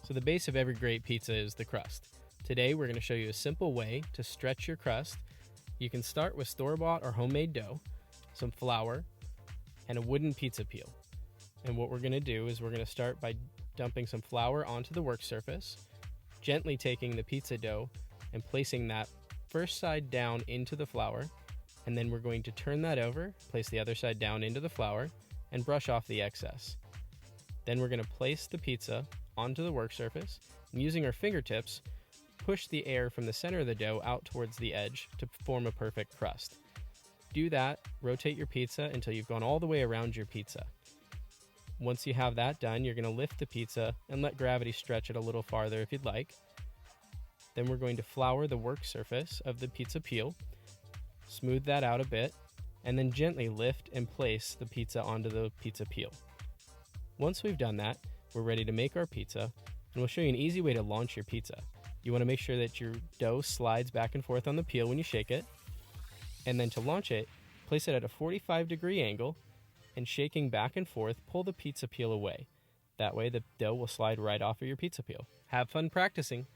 So the base of every great pizza is the crust. Today we're going to show you a simple way to stretch your crust. You can start with store-bought or homemade dough, some flour, and a wooden pizza peel. And what we're going to do is we're going to start by dumping some flour onto the work surface, gently taking the pizza dough and placing that first side down into the flour, and then we're going to turn that over, place the other side down into the flour, and brush off the excess. Then we're going to place the pizza onto the work surface, and using our fingertips, push the air from the center of the dough out towards the edge to form a perfect crust. Do that, rotate your pizza until you've gone all the way around your pizza. Once you have that done, you're going to lift the pizza and let gravity stretch it a little farther if you'd like. Then we're going to flour the work surface of the pizza peel, smooth that out a bit, and then gently lift and place the pizza onto the pizza peel. Once we've done that, we're ready to make our pizza, and we'll show you an easy way to launch your pizza. You want to make sure that your dough slides back and forth on the peel when you shake it, and then to launch it, place it at a 45-degree angle, and shaking back and forth, pull the pizza peel away. That way the dough will slide right off of your pizza peel. Have fun practicing!